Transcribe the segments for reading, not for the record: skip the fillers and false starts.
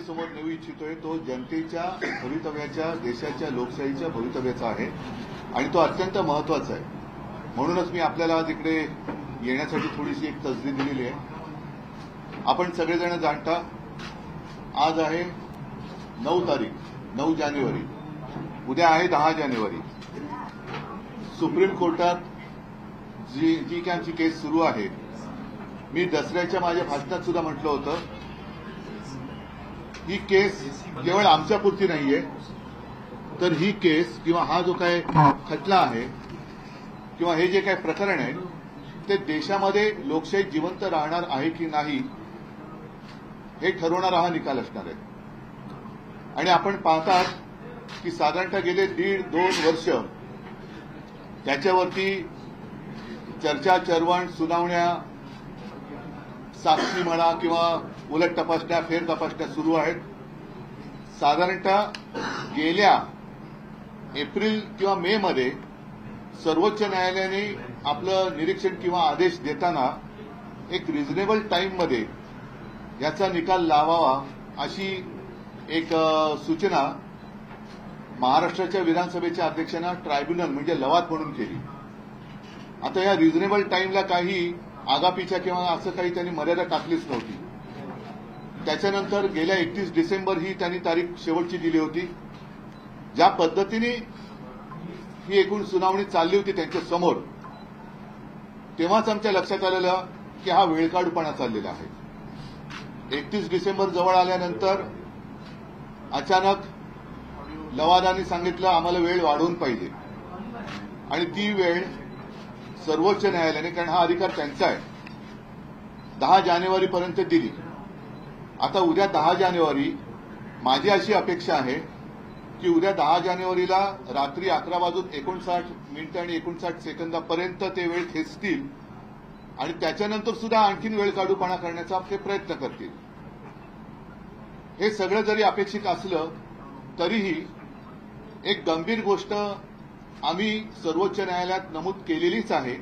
समोर नेऊ इच्छितोय तो जनतेच्या भवितव्याच्या, देशाच्या लोकशाहीच्या भवितव्याचा आहे आणि तो अत्यंत महत्वाचा आहे. म्हणूनच मी आपल्याला आज इकडे येण्यासाठी थोडीशी एक तसदी दिलेली आहे. आपण सगळेजण जाणता, आज आहे 9 तारीख, 9 जानेवारी. उद्या आहे 10 जानेवारी. सुप्रीम कोर्टात जी काही आमची केस सुरू आहे, मी दसऱ्याच्या माझ्या भाषणात सुद्धा म्हटलं होतं, ही केस केवळ आमच्यापुरती नाहीये, तर ही केस किंवा हा जो काय खटला आहे किंवा हे जे काय प्रकरण आहे ते देशामध्ये लोकशाही जिवंत राहणार आहे की नाही हे ठरवणारा हा निकाल असणार आहे. आणि आपण पाहतात की साधारणतः गेले 1.5-2 वर्ष त्याच्यावरती चर्चा, चर्वण, सुनावण्या, साक्षी म्हणा किंवा उलट तपासण्या, फेर तपासण्या सुरू आहेत. साधारणतः गेल्या एप्रिल किंवा मे मध्ये सर्वोच्च न्यायालयाने आपलं निरीक्षण किंवा आदेश देताना एक रिझनेबल टाईममध्ये याचा निकाल लावावा अशी एक सूचना महाराष्ट्राच्या विधानसभेच्या अध्यक्षांना ट्रायब्युनल म्हणजे लवाद म्हणून केली. आता या रिझनेबल टाईमला काही आगापीच्या किंवा असं काही त्यांनी मर्यादा टाकलीच नव्हती. त्याच्यानंतर गेल्या 31 डिसेंबर ही त्यांनी तारीख शेवटची दिली होती. ज्या पद्धतीने ही एकूण सुनावणी चालली होती त्यांच्या समोर, तेव्हाच आमच्या लक्षात आलेलं की हा वेळकाढूपणा चाललेला आहे. 31 डिसेंबर जवळ आल्यानंतर अचानक लवादाने सांगितलं आम्हाला वेळ वाढवून पाहिजे आणि ती वेळ सर्वोच्च न्यायालयाने, कारण हा अधिकार त्यांचा आहे, 10 जानेवारीपर्यंत दिली. आता उद्या 10 जानेवारी, माझी अशी अपेक्षा आहे की उद्या 10 जानेवारीला रात्री 11:59 आणि 59 सेकंदापर्यंत ते वेळ खेचतील आणि त्याच्यानंतर सुद्धा आणखीन वेळ काढूपणा करण्याचा ते प्रयत्न करतील. हे सगळं जरी अपेक्षित असलं तरीही एक गंभीर गोष्ट आम्ही सर्वोच्च न्यायालयात नमूद केलेलीच आहे,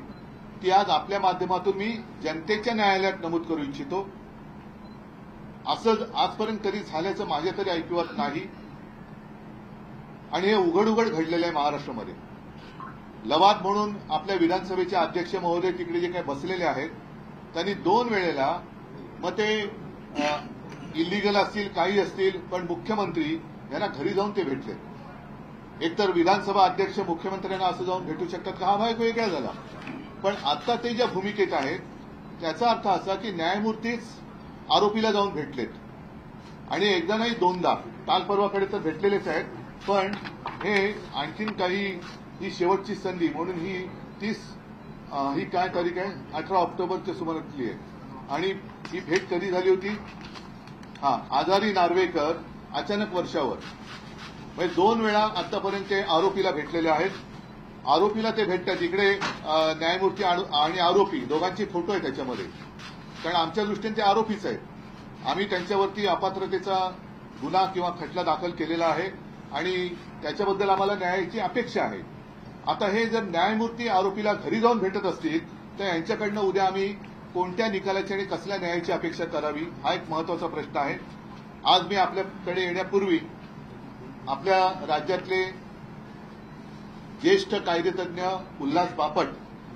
ती आज आपल्या माध्यमातून मी जनतेच्या न्यायालयात नमूद करू इच्छितो. असं आजपर्यंत कधी झाल्याचं माझ्या तरी ऐकिवात नाही आणि हे उघड उघड घडलेलं आहे महाराष्ट्रामध्ये. लवाद म्हणून आपल्या विधानसभेचे अध्यक्ष महोदय तिकडे जे काही बसलेले आहेत त्यांनी 2 वेळेला, मग ते इलिगल असतील काही असतील, पण मुख्यमंत्री यांना घरी जाऊन ते भेटले. एकतर विधानसभा अध्यक्ष मुख्यमंत्र्यांना असं जाऊन भेटू शकतात का, हा भाग वेगळा झाला. पण आता ते ज्या भूमिकेत आहेत त्याचा अर्थ असा की न्यायमूर्तीच आरोपीला जाऊन भेटलेत आणि एकदा नाही 2दा, काल परवाकडे तर भेटलेलेच आहेत. पण हे आणखीन काही, ही शेवटची संधी म्हणून ही काय तारीख आहे, 18 ऑक्टोबरच्या सुमारातली आहे. आणि ही भेट कधी झाली होती, आजारी नार्वेकर अचानक वर्षावर, म्हणजे 2 वेळा आतापर्यंत ते आरोपीला भेटलेले आहेत. आरोपीला ते भेटतात, इकडे न्यायमूर्ती आणि आरोपी दोघांचे फोटो आहे त्याच्यामध्ये, कारण आमच्या दृष्टीने ते आरोपीच आहेत. आम्ही त्यांच्यावरती अपात्रतेचा गुन्हा किंवा खटला दाखल केलेला आहे आणि त्याच्याबद्दल आम्हाला न्यायाची अपेक्षा आहे. आता हे जर न्यायमूर्ती आरोपीला घरी जाऊन भेटत असतील तर यांच्याकडनं उद्या आम्ही कोणत्या निकालाची आणि कसल्या न्यायाची अपेक्षा करावी, हा एक महत्वाचा प्रश्न आहे. आज मी आपल्याकडे येण्यापूर्वी आपल्या राज्यातले ज्येष्ठ कायदेतज्ञ उल्हास बापट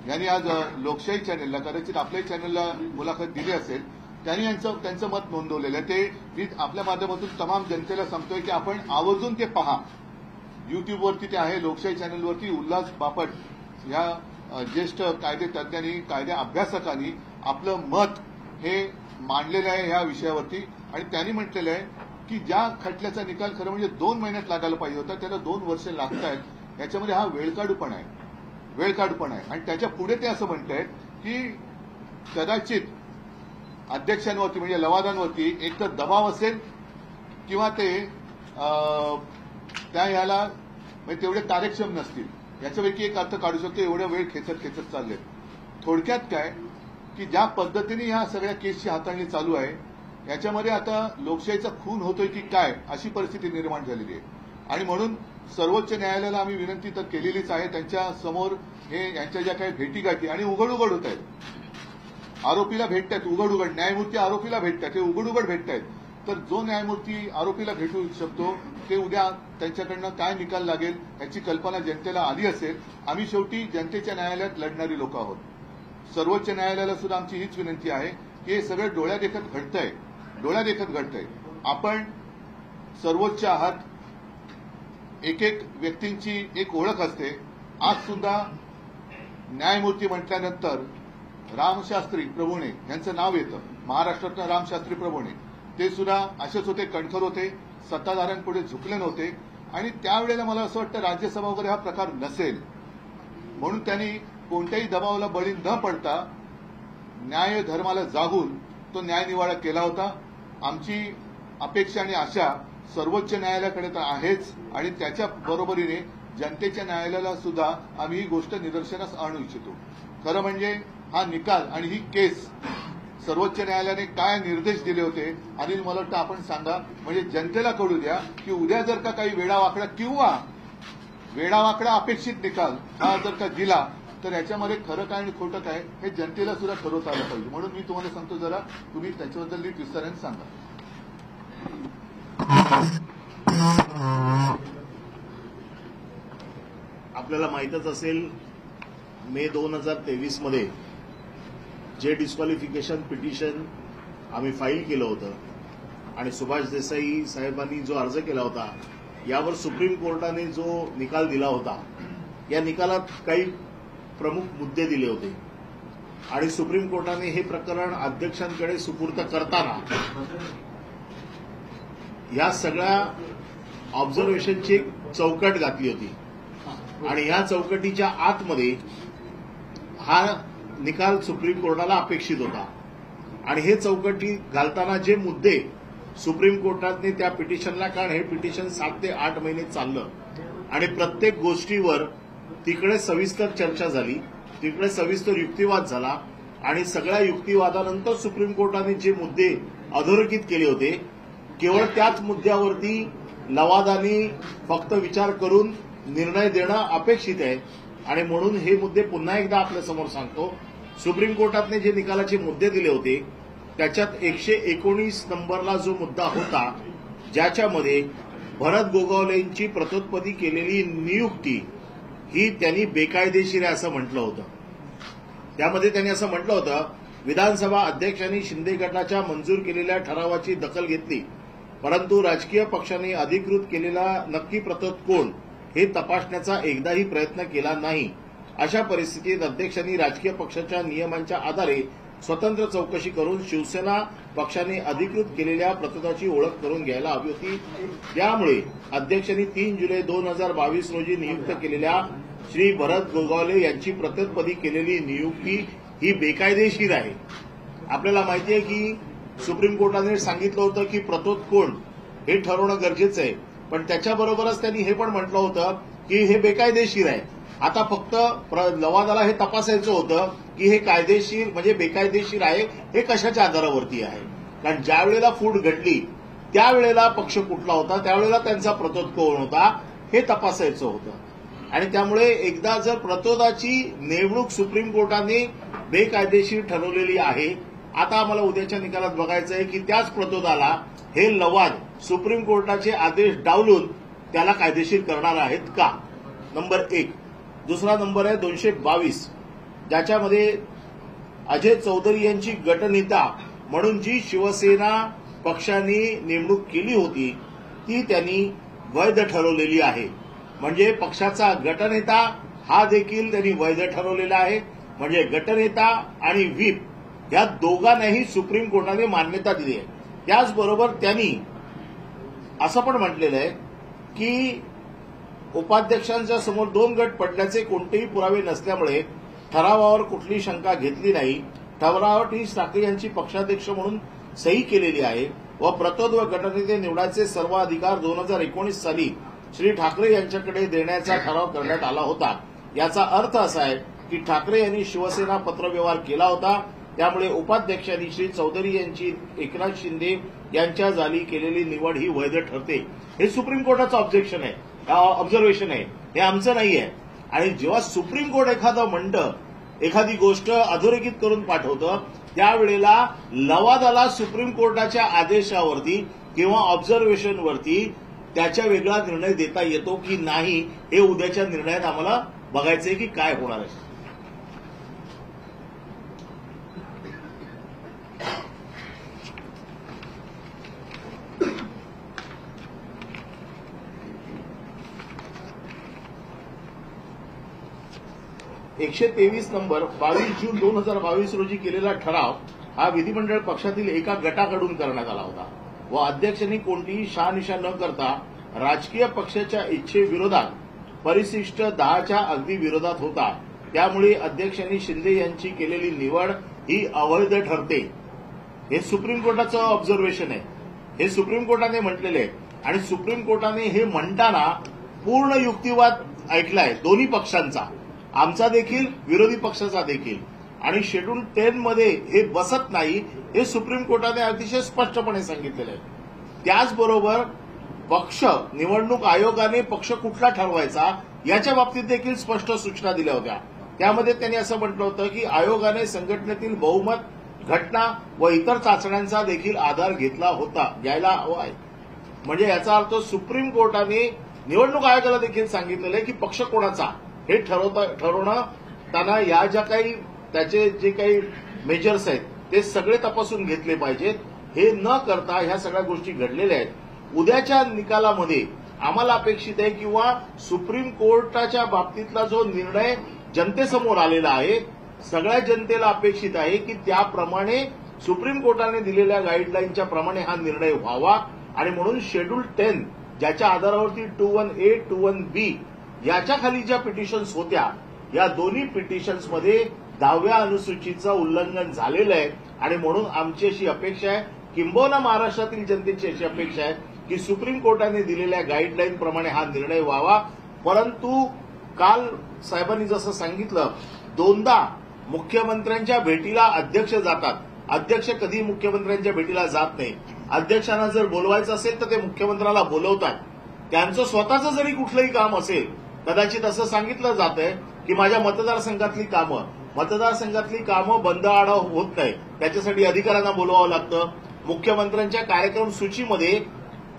यांनी आज लोकशाही चॅनेलला, कदाचित आपल्याही चॅनेलला मुलाखत दिली असेल, त्यांनी त्यांचं मत नोंदवलेलं आहे. ते मी आपल्या माध्यमातून तमाम जनतेला सांगतोय की आपण आवर्जून ते पहा. युट्यूबवरती ते आहे, लोकशाही चॅनेलवरती उल्हास बापट या ज्येष्ठ कायदेतज्ञांनी, कायदे अभ्यासकांनी आपलं मत हे मांडलेलं आहे ह्या विषयावरती. आणि त्यांनी म्हटलेलं आहे की ज्या खटल्याचा निकाल खरं म्हणजे 2 महिन्यात लागायला पाहिजे होता त्याला 2 वर्ष लागत आहेत. याच्यामध्ये हा वेळकाढूपणा आहे. आणि त्याच्या पुढे ते असं म्हणतायत की कदाचित अध्यक्षांवरती म्हणजे लवादांवरती एक तर दबाव असेल किंवा ते त्या ह्याला म्हणजे तेवढे कार्यक्षम नसतील. याच्यापैकी एक अर्थ काढू शकतो, एवढा वेळ खेचत चालले. थोडक्यात काय की ज्या पद्धतीने या सगळ्या केसची हाताळणी चालू आहे याच्यामध्ये आता लोकशाहीचा खून होतोय की काय अशी परिस्थिती निर्माण झालेली आहे. आणि म्हणून सर्वोच्च न्यायालयाला आम्ही विनंती तर केलेलीच आहे. त्यांच्या समोर हे यांच्या ज्या काही भेटीगाठी आणि उघड होत आहेत, आरोपीला भेटतात उघड, न्यायमूर्ती आरोपीला भेटतात, हे उघड भेटत आहेत. तर जो न्यायमूर्ती आरोपीला भेटू शकतो ते उद्या त्यांच्याकडनं काय निकाल लागेल याची कल्पना जनतेला आली असेल. आम्ही शेवटी जनतेच्या न्यायालयात लढणारी लोक आहोत. सर्वोच्च न्यायालयाला सुद्धा आमची हीच विनंती आहे की हे सगळं डोळ्यादेखत घडतंय, डोळ्यादेखत घडतंय. आपण सर्वोच्च आहात, एक एक व्यक्तींची एक ओळख असते. आज सुद्धा न्यायमूर्ती म्हटल्यानंतर रामशास्त्री प्रभुणे यांचं नाव येतं. महाराष्ट्रातनं रामशास्त्री प्रभुणे ते सुद्धा असेच होते, कणखर होते, सत्ताधाऱ्यांपुढे झुकले नव्हते. आणि त्यावेळेला मला असं वाटतं राज्यसभा वगैरे हा प्रकार नसेल म्हणून त्यांनी कोणत्याही दबावाला बळी न पडता न्याय धर्माला जागून तो न्यायनिवाडा केला होता. आमची अपेक्षा आणि आशा सर्वोच्च न्यायालयाकडे तर आहेच आणि त्याच्या बरोबरीने जनतेच्या न्यायालयाला सुद्धा आम्ही ही गोष्ट निदर्शनास आणू इच्छितो. खरं म्हणजे हा निकाल आणि ही केस सर्वोच्च न्यायालयाने काय निर्देश दिले होते अनिल, मला वाटतं आपण सांगा, म्हणजे जनतेला कळू द्या की उद्या जर का काही वेडावाकडा किंवा वेडावाकडा अपेक्षित निकाल हा जर का दिला तर याच्यामध्ये खरं काय आणि खोटं काय हे जनतेला सुद्धा ठरवता आलं पाहिजे. म्हणून मी तुम्हाला सांगतो, जरा तुम्ही त्याच्याबद्दल नीट विस्ताराने सांगा. आपल्याला माहीतच असेल, मे 2023 मध्ये जे डिस्क्वालिफिकेशन पिटिशन आम्ही फाईल केलं होतं आणि सुभाष देसाई साहेबांनी जो अर्ज केला होता यावर सुप्रीम कोर्टाने जो निकाल दिला होता, या निकालात काही प्रमुख मुद्दे दिले होते आणि सुप्रीम कोर्टाने हे प्रकरण अध्यक्षांकडे सुपूर्द करताना या सगळ्या ऑब्झर्वेशनची एक चौकट घातली होती आणि या चौकटीच्या आतमध्ये हा निकाल सुप्रीम कोर्टाला अपेक्षित होता. आणि हे चौकटी घालताना जे मुद्दे सुप्रीम कोर्टाने त्या पिटिशनला, कारण हे पिटिशन 7 ते 8 महिने चाललं आणि प्रत्येक गोष्टीवर तिकडे सविस्तर चर्चा झाली, तिकडे सविस्तर युक्तिवाद झाला आणि सगळ्या युक्तिवादानंतर सुप्रीम कोर्टाने जे मुद्दे अधोरेखित केले होते केवळ त्याच मुद्द्यावरती लवादानी फक्त विचार करून निर्णय देणं अपेक्षित आहे. आणि म्हणून हे मुद्दे पुन्हा एकदा आपल्यासमोर सांगतो. सुप्रीम कोर्टाने जे निकालाचे मुद्दे दिले होते त्याच्यात 119 नंबरला जो मुद्दा होता ज्याच्यामध्ये भरत गोगावलेंची प्रतोत्पत्ती केलेली नियुक्ती ही त्यांनी बेकायदेशीर आहे असं म्हटलं होतं. त्यामध्ये त्यांनी असं म्हटलं होतं, विधानसभा अध्यक्षांनी शिंदे गटाच्या मंजूर केलेल्या ठरावाची दखल घेतली परंतु राजकीय पक्षांनी अधिकृत केलेला नक्की प्रतोद कोण हे तपासण्याचा एकदाही प्रयत्न केला नाही. अशा परिस्थितीत अध्यक्षांनी राजकीय पक्षाच्या नियमांच्या आधारे स्वतंत्र चौकशी करून शिवसेना पक्षाने अधिकृत केलेल्या प्रतोदाची ओळख करून घ्यायला हवी होती. त्यामुळे अध्यक्षांनी 3 जुलै 2022 रोजी नियुक्त केलेल्या श्री भरत गोगावले यांची प्रतोदपदी केलेली नियुक्ती ही बेकायदेशीर आहे. आपल्याला माहिती आहे की सुप्रीम कोर्टाने सांगितलं होतं की प्रतोद कोण हे ठरवणं गरजेचं आहे, पण त्याच्याबरोबरच त्यांनी हे पण म्हटलं होतं की हे बेकायदेशीर आहे. आता फक्त लवादाला हे तपासायचं होतं की हे कायदेशीर म्हणजे बेकायदेशीर आहे हे कशाच्या आधारावरती आहे. कारण ज्या वेळेला फूट घडली त्यावेळेला पक्ष कुठला होता, त्यावेळेला त्यांचा प्रतोद कोण होता हे तपासायचं होतं. आणि त्यामुळे एकदा जर प्रतोदाची नेमणूक सुप्रीम कोर्टाने बेकायदेशीर ठरवलेली आहे, आता आम्हाला उद्याच्या निकालात बघायचं आहे की त्याच प्रतोदाला हे लवाद सुप्रीम कोर्टाचे आदेश डावलून त्याला कायदेशीर करणार आहेत का. नंबर 1. दुसरा नंबर आहे 222, ज्याच्यामध्ये अजय चौधरी यांची गटनेता म्हणून जी शिवसेना पक्षाने नेमणूक केली होती ती त्यांनी वैध ठरवलेली आहे. म्हणजे पक्षाचा गटनेता हा देखील त्यांनी वैध ठरवलेला आहे. म्हणजे गटनेता आणि व्हीप या दोघांनाही सुप्रीम कोर्टाने मान्यता दिली आहे. त्याचबरोबर त्यांनी असं पण म्हटलेलं आहे की उपाध्यक्षांच्या समोर 2 गट पडल्याचे कोणतेही पुरावे नसल्यामुळे ठरावावर कुठली शंका घेतली नाही. ठरावावर ठाकरे यांची पक्षाध्यक्ष म्हणून सही केलेली आहे व प्रतोद व गटनेते निवडाचे सर्व अधिकार 2019 साली श्री ठाकरे यांच्याकडे देण्याचा ठराव करण्यात आला होता. याचा अर्थ असा आहे की ठाकरे यांनी शिवसेना पत्रव्यवहार केला होता. त्यामुळे उपाध्यक्षांनी श्री चौधरी यांची एकनाथ शिंदे यांच्या जाली केलेली निवड ही वैध ठरते. हे सुप्रीम कोर्टाचं ऑब्झर्वेशन आहे, हे आमचं नाही आहे. आणि जेव्हा सुप्रीम कोर्ट एखादं म्हणतं, एखादी गोष्ट अधोरेखित करून पाठवतं, त्यावेळेला लवादाला सुप्रीम कोर्टाच्या आदेशावरती किंवा ऑब्झर्वेशनवरती त्याच्या वेगळा निर्णय देता येतो की नाही हे उद्याच्या निर्णयात आम्हाला बघायचंय की काय होणार आहे. ...123 नंबर 22 जून 2022 रोजी केलेला ठराव हा विधिमंडळ पक्षातील एका गटाकडून करण्यात आला होता व अध्यक्षांनी कोणतीही शहानिशा न करता राजकीय पक्षाच्या इच्छेविरोधात परिशिष्ट 10च्या अगदी विरोधात होता. त्यामुळे अध्यक्षांनी शिंदे यांची केलेली निवड ही अवैध ठरते. हे सुप्रीम कोर्टाचं ऑब्झर्वेशन आहे. हे सुप्रीम कोर्टाने म्हटलेलं आहे आणि सुप्रीम कोर्टाने हे म्हणताना पूर्ण युक्तिवाद ऐकलाय दोन्ही पक्षांचा, आमचा देखील विरोधी पक्षाचा देखील. आणि शेड्यूल 10 मध्ये हे बसत नाही हे सुप्रीम कोर्टाने अतिशय स्पष्टपणे सांगितलेलं आहे. त्याचबरोबर पक्ष निवडणूक आयोगाने पक्ष कुठला ठरवायचा याच्या बाबतीत देखील स्पष्ट सूचना दिल्या होत्या. त्यामध्ये त्यांनी असं म्हटलं होतं की आयोगाने संघटनेतील बहुमत, घटना व इतर चाचण्यांचा देखील आधार घ्यायला हवा आहे. म्हणजे याचा अर्थ सुप्रीम कोर्टाने निवडणूक आयोगाला देखील सांगितलेलं आहे की पक्ष कोणाचा हे ठरवताना या ज्या काही त्याचे जे काही मेजर्स आहेत ते सगळे तपासून घेतले पाहिजेत. हे न करता ह्या सगळ्या गोष्टी घडलेल्या आहेत. उद्याच्या निकालामध्ये आम्हाला अपेक्षित आहे किंवा सुप्रीम कोर्टाच्या बाबतीतला जो निर्णय जनतेसमोर आलेला आहे सगळ्या जनतेला अपेक्षित आहे की त्याप्रमाणे सुप्रीम कोर्टाने दिलेल्या गाईडलाईनच्या प्रमाणे हा निर्णय व्हावा. आणि म्हणून शेड्यूल 10 ज्याच्या आधारावरती 21A 21B याच्या खाली ज्या पिटिशन्स होत्या या दोन्ही पिटिशन्समध्ये 10व्या अनुसूचीचं उल्लंघन झालेलं आहे. आणि म्हणून आमची अशी अपेक्षा आहे, किंबहुना महाराष्ट्रातील जनतेची अशी अपेक्षा आहे की सुप्रीम कोर्टाने दिलेल्या गाईडलाईन प्रमाणे हा निर्णय व्हावा. परंतु काल साहेबांनी जसं सांगितलं, दोनदा मुख्यमंत्र्यांच्या भेटीला अध्यक्ष जातात. अध्यक्ष कधी मुख्यमंत्र्यांच्या भेटीला जात नाही. अध्यक्षांना जर बोलवायचं असेल तर ते मुख्यमंत्र्याला बोलवतात. त्यांचं स्वतःचं जरी कुठलंही काम असेल, कदाचित असं सांगितलं जातंय की माझ्या मतदारसंघातली कामं बंद आडाव होत नाही, त्याच्यासाठी अधिकाऱ्यांना बोलवावं लागतं. मुख्यमंत्र्यांच्या कार्यक्रम सूचीमध्ये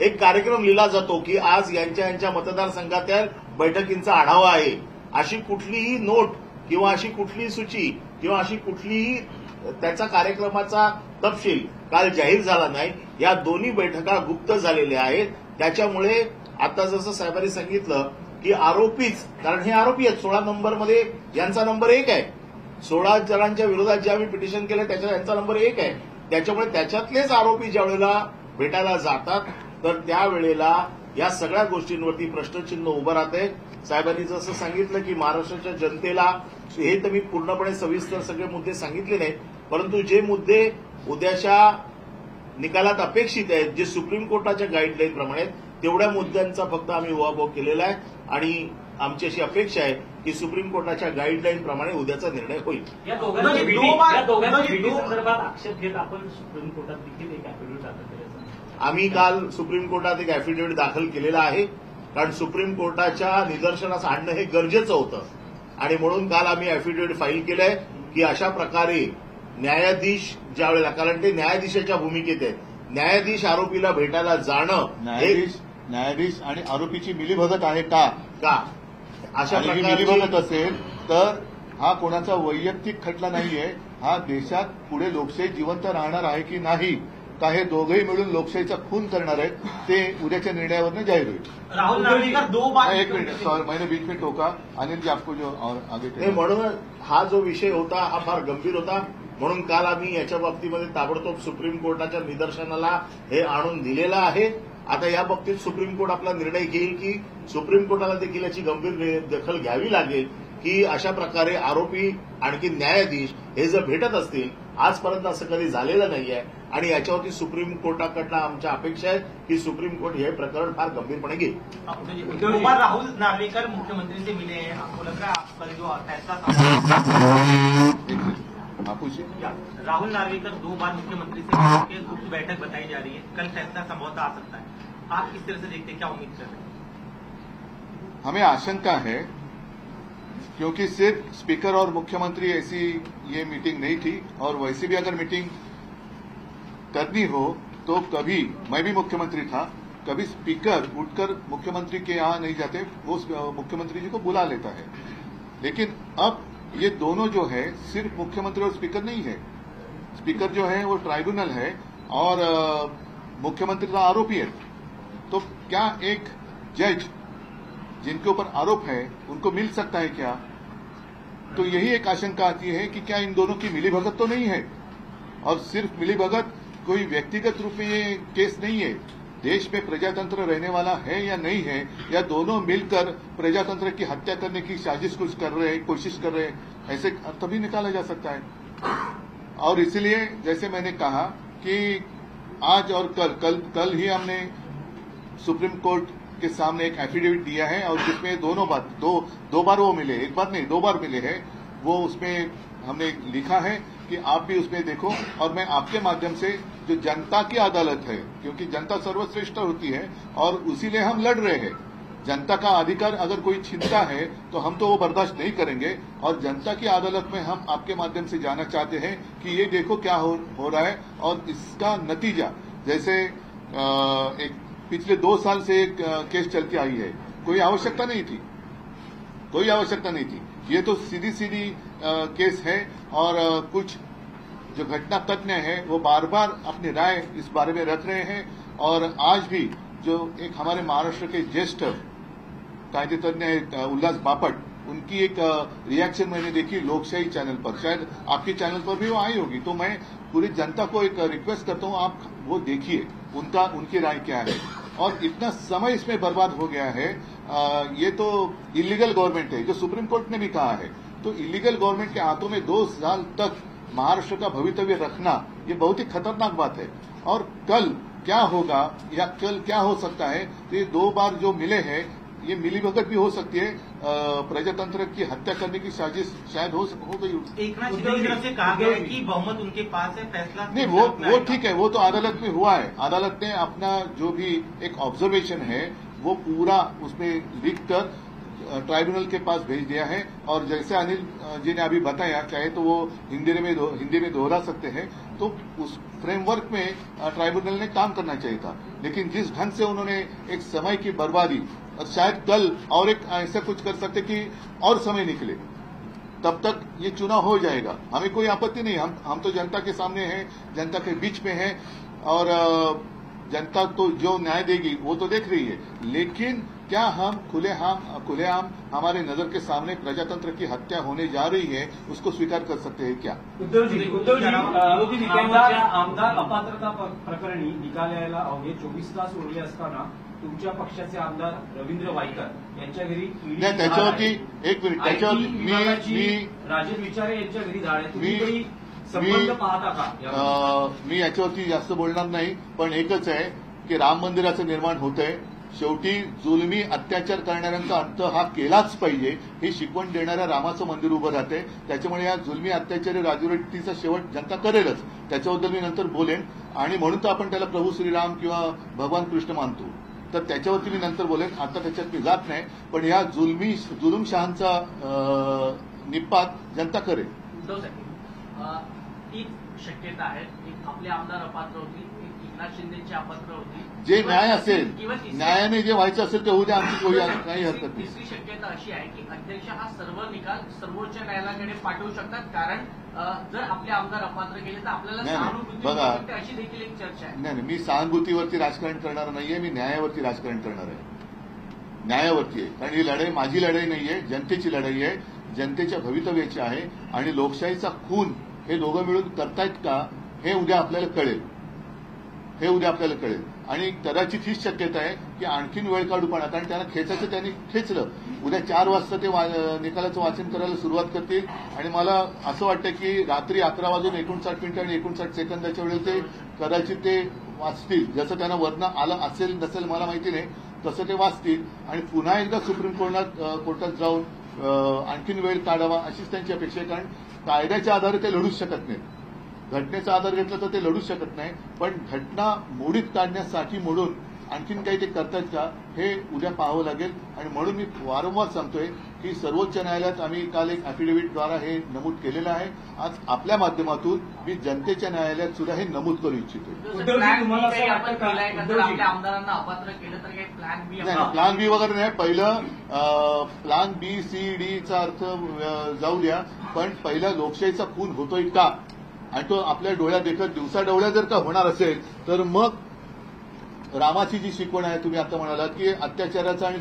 एक कार्यक्रम लिहिला जातो की आज यांच्या मतदारसंघातील बैठकींचा आढावा आहे. अशी कुठलीही नोट किंवा अशी कुठलीही सूची किंवा अशी कुठलीही त्याचा कार्यक्रमाचा तपशील काल जाहीर झाला नाही. या दोन्ही बैठका गुप्त झालेल्या आहेत. त्याच्यामुळे आता जसं साहेबांनी सांगितलं की आरोपीच, कारण हे आरोपी आहेत, 16 नंबरमध्ये यांचा नंबर 1 आहे. 16 जणांच्या विरोधात जे आम्ही पिटिशन केलं त्याच्यात यांचा नंबर 1 आहे. त्याच्यामुळे त्याच्यातलेच आरोपी ज्यावेळेला भेटायला जातात तर त्यावेळेला या सगळ्या गोष्टींवरती प्रश्नचिन्ह उभं राहते. साहेबांनी जसं सांगितलं की महाराष्ट्राच्या जनतेला हे तर मी पूर्णपणे सविस्तर सगळे मुद्दे सांगितले नाहीत, परंतु जे मुद्दे उद्याच्या निकालात अपेक्षित आहेत, जे सुप्रीम कोर्टाच्या गाईडलाईन प्रमाणे तेवढ्या मुद्द्यांचा फक्त आम्ही उहापोह केलेला आहे. आणि आमची अशी अपेक्षा आहे की सुप्रीम कोर्टाच्या गाईडलाईन प्रमाणे उद्याचा निर्णय होईल. या दोघांच्या भेटी संदर्भात आक्षेप घेत आपण सुप्रीम कोर्टात देखील एक ऍफिडेव्हिट दाखल केलं. आम्ही काल सुप्रीम कोर्टात एक ऍफिडेव्हिट दाखल केलेला आहे, कारण सुप्रीम कोर्टाच्या निदर्शनास आणणं हे गरजेचं होतं. आणि म्हणून काल आम्ही ऍफिडेव्हिट फाईल केलंय की अशा प्रकारे न्यायाधीश ज्यावेळेला, कारण ते न्यायाधीशाच्या भूमिकेत आहेत, न्यायाधीश आरोपीला भेटायला जाणं, न्यायाधीश आणि आरोपीची मिलीभगत आहे का अशा प्रकारे मिलीभगत असेल तर हा कोणाचा वैयक्तिक खटला नाहीये. हा देशात पुढे लोकशाही जिवंत राहणार आहे की नाही, का हे दोघंही मिळून लोकशाहीचा खून करणार आहेत, ते उद्याच्या निर्णयावरनं जाहीर होईल. राहुल नार्वेकर 2 बार, एक मिनिट, सॉरी मैंने बीच में टोका. अनिल जी आपको जो और आगे म्हणून हा जो विषय होता हा फार गंभीर होता. म्हणून काल आम्ही याच्या बाबतीमध्ये ताबडतोब सुप्रीम कोर्टाच्या निदर्शनाला हे आणून दिलेलं आहे. आता या बाबतीत सुप्रीम कोर्ट आपला निर्णय घेईल की सुप्रीम कोर्टाला देखील याची गंभीर दखल घ्यावी लागेल की अशा प्रकारे आरोपी आणखी न्यायाधीश हे जर भेटत असतील, आजपर्यंत असं कधी झालेलं नाहीये. आणि याच्यावरती सुप्रीम कोर्टाकडनं आमच्या अपेक्षा आहेत की सुप्रीम कोर्ट हे प्रकरण फार गंभीरपणे घेईल. राहुल नार्वेकर मुख्यमंत्री से मिले हैं, आपको लग रहा है आपका जो फैसला राहुल नार्वेकर 2 बार मुख्यमंत्री से मिलकर गुप्त बैठक बताई जा रही है, कल फैसला संभवतः आ सकता है. आप किस तरह से देखते हैं, क्या उम्मीद कर रहे हैं? हमें आशंका है क्योंकि सिर्फ स्पीकर और मुख्यमंत्री ऐसी ये मीटिंग नहीं थी, और वैसे भी अगर मीटिंग करनी हो तो कभी, मैं भी मुख्यमंत्री था, कभी स्पीकर उठकर मुख्यमंत्री के यहाँ नहीं जाते, वो मुख्यमंत्री जी को बुला लेता है। लेकिन अब ये दोनों जो है सिर्फ मुख्यमंत्री और स्पीकर नहीं है। स्पीकर जो है वो ट्राइब्यूनल है और मुख्यमंत्री का आरोपी है। तो क्या एक जज जिनके ऊपर आरोप है उनको मिल सकता है क्या? तो यही एक आशंका आती है कि क्या इन दोनों की मिलीभगत तो नहीं है, और सिर्फ मिलीभगत कोई व्यक्तिगत रूप में ये केस नहीं है। देश में प्रजातंत्र रहने वाला है या नहीं है, या दोनों मिलकर प्रजातंत्र की हत्या करने की साजिश कुछ कर रहे हैं, कोशिश कर रहे हैं, ऐसे तभी निकाला जा सकता है। और इसलिए जैसे मैंने कहा कि आज और कल ही हमने सुप्रीम कोर्ट के सामने एक एफिडेविट दिया है, और जिसमें दो बार वो मिले, एक बार नहीं 2 बार मिले हैं। वो उसमें हमने लिखा है कि आप भी उसमें देखो, और मैं आपके माध्यम से जो जनता की अदालत है, क्योंकि जनता सर्वश्रेष्ठ होती है और उसीलिए हम लड़ रहे हैं। जनता का अधिकार अगर कोई छीनता है तो हम तो वो बर्दाश्त नहीं करेंगे, और जनता की अदालत में हम आपके माध्यम से जाना चाहते हैं कि ये देखो क्या हो रहा है, और इसका नतीजा जैसे एक पिछले 2 साल से एक केस चलती आई है, कोई आवश्यकता नहीं थी, कोई आवश्यकता नहीं थी। ये तो सीधी केस है, और कुछ जो घटना तज्ञ है वो बार बार अपनी राय इस बारे में रख रहे हैं। और आज भी जो एक हमारे महाराष्ट्र के ज्येष्ठ कायदे तज्ञ उल्लास बापट, उनकी एक रिएक्शन मैंने देखी लोकशाही चैनल पर, शायद आपके चैनल पर भी वो आई होगी। तो मैं पूरी जनता को एक रिक्वेस्ट करता हूं, आप वो देखिए उनकी राय क्या है। और इतना समय इसमें बर्बाद हो गया है, ये तो इलीगल गवर्नमेंट है, जो सुप्रीम कोर्ट ने भी कहा है। तो इलीगल गवर्नमेंट के हाथों में 2 साल तक महाराष्ट्र का भवितव्य रखना, ये बहुत ही खतरनाक बात है। और कल क्या होगा या कल क्या हो सकता है, तो ये 2 बार जो मिले हैं, ये मिलीभगत भी हो सकती है, प्रजातंत्र की हत्या करने की साजिश शायद हो गई। एकनाथ शिंदे की तरफ से कहा गया है कि बहुमत उनके पास है, फैसला नहीं, वो ठीक है, वो तो अदालत में हुआ है। अदालत ने अपना जो भी एक ऑब्जर्वेशन है वो पूरा उसमें लिखकर ट्राइब्यूनल के पास भेज दिया है। और जैसे अनिल जी ने अभी बताया, चाहे तो वो हिंदी में दोहरा सकते हैं, तो उस फ्रेमवर्क में ट्राइब्यूनल ने काम करना चाहिए था। लेकिन जिस ढंग से उन्होंने एक समय की बर्बादी, और शायद कल और एक ऐसा कुछ कर सकते कि और समय निकले, तब तक ये चुनाव हो जाएगा। हमें कोई आपत्ति नहीं, हम तो जनता के सामने हैं, जनता के बीच में हैं, और जनता तो जो न्याय देगी वो तो देख रही है। लेकिन क्या हम खुलेआम हमारे नजर के सामने प्रजातंत्र की हत्या होने जा रही है, उसको स्वीकार कर सकते हैं क्या? आमदार अपात्रता प्रकरणी निकाल यायला अवघे 24 तास उरले असताना तुमच्या पक्षाचे आमदार रवींद्र वायकर यांच्या घरी त्याच्यावरती एक मिनिट, त्याच्यावरती मी राजेश विचारे यांच्या घरी धाड आहे. तुम्ही काही संबंध पाहता का? मी याच्यावरती जास्त बोलणार नाही, पण एकच आहे की राम मंदिराचं निर्माण होतंय. शेवटी जुलमी अत्याचार करणाऱ्यांचा अंत हा केलाच पाहिजे, ही शिकवण देणाऱ्या रामाचं मंदिर उभं राहते. त्याच्यामुळे या जुलमी अत्याचारी राजवटीचा शेवट जनता करेलच, त्याच्याबद्दल मी नंतर बोलेन. आणि म्हणून तर आपण त्याला प्रभू श्रीराम किंवा भगवान कृष्ण मानतो, तर त्याच्यावरती मी नंतर बोलेन, आता त्याच्यात मी जात नाही. पण या जुलूमशहांचा निपात जनता करेल. एक शक्यता आहे, एक आपले आमदार अपात्र होती, एक एकनाथ शिंदेची अपात्र होती. जे न्याय असेल, न्यायाने जे व्हायचं असेल ते होऊ द्या, आमची काही हरकत नाही. तिसरी शक्यता अशी आहे की अध्यक्ष हा सर्व निकाल सर्वोच्च न्यायालयाकडे पाठवू शकतात, कारण जर आपले आमदार अपात्र केले तर आपल्याला सहानुभूती मिळू शकते, अशी देखील एक चर्चा आहे. नाही, मी सहानुभूतीवरती राजकारण करणार नाहीये, मी न्यायावरती राजकारण करणार आहे. न्यायावरती आहे, कारण ही लढाई माझी लढाई नाहीये, जनतेची लढाई आहे, जनतेच्या भवितव्याची आहे. आणि लोकशाहीचा खून हे दोघं मिळून करतायत का, हे उद्या आपल्याला कळेल. आणि कदाचित हीच शक्यता आहे की आणखीन वेळ काढूपणा, कारण त्यांना खेचायचं त्यांनी खेचलं. उद्या 4 वाजता ते निकालाचं वाचन करायला सुरुवात करतील, आणि मला असं वाटतं की रात्री 11:59 आणि 59 सेकंदाच्या वेळेला ते कदाचित ते वाचतील. जसं त्यांना वर्ण आलं असेल नसेल मला माहिती नाही, तसं ते वाचतील आणि पुन्हा एकदा सुप्रीम कोर्टात जाऊन आणखीन वेळ काढावा अशीच त्यांची अपेक्षा आहे. कारण कायद्याच्या आधारे ते लढूच शकत नाहीत. घटनेचा आधार घेतला तर ते लढूच शकत नाही, पण घटना मोडीत काढण्यासाठी म्हणून आणखीन काही ते करतात का हे उद्या पाहावं लागेल. आणि म्हणून मी वारंवार सांगतोय की सर्वोच्च न्यायालयात आम्ही काल एक अॅफिडेव्हिटद्वारा हे नमूद केलेलं आहे. आज आपल्या माध्यमातून मी जनतेच्या न्यायालयात सुद्धा हे नमूद करू इच्छितो. प्लॅन बी काही आपण केलाय का? जर आपल्या आमदारांना अपात्र केलं तर काही प्लॅन बी? नाही, प्लॅन बी वगैरे नाही. पहिलं प्लॅन बी सी डीचा अर्थ जाऊ द्या, पण पहिला लोकशाहीचा खून होतोय का आणि तो आपल्या डोळ्यात देखत दिवसा डोळ्या जर का होणार असेल तर मग रामाची जी शिकवण आहे, तुम्ही आता म्हणालात की अत्याचाराचा आणि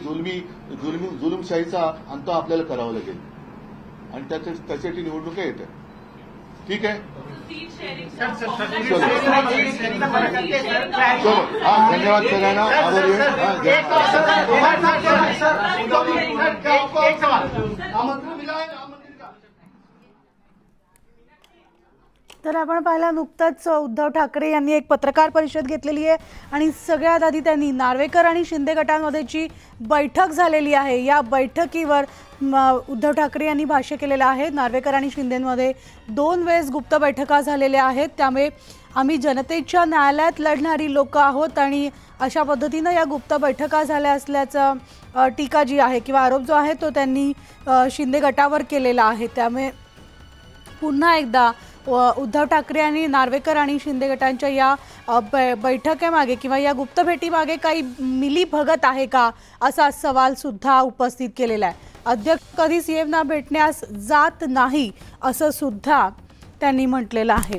जुलूमशाहीचा अंत आपल्याला करावा लागेल आणि त्यासाठी निवडणुका येत आहे. ठीक आहे, चलो. हा, धन्यवाद सगळ्यांना. आभारी तर आपण पाहिलं नुकतंच उद्धव ठाकरे यांनी एक पत्रकार परिषद घेतलेली आहे आणि सगळ्यात आधी त्यांनी नार्वेकर आणि शिंदे गटांमध्ये जी बैठक झालेली आहे या बैठकीवर उद्धव ठाकरे यांनी भाष्य केलेलं आहे. नार्वेकर आणि शिंदेमध्ये 2 वेळेस गुप्त बैठका झालेल्या आहेत, त्यामुळे आम्ही जनतेच्या न्यायालयात लढणारी लोक आहोत आणि अशा पद्धतीनं या गुप्त बैठका झाल्या असल्याचं टीका जी आहे किंवा आरोप जो आहे तो त्यांनी शिंदे गटावर केलेला आहे. त्यामुळे पुन्हा एकदा उद्धव ठाकरे आणि नार्वेकर आणि शिंदे गटांच्या या बैठकीमागे किंवा या गुप्त भेटीमागे काही मिलीभगत आहे का असा सवाल सुद्धा उपस्थित केलेला आहे. अध्यक्ष कधी सीएमना भेटण्यास जात नाही असं सुद्धा त्यांनी म्हटलेलं आहे.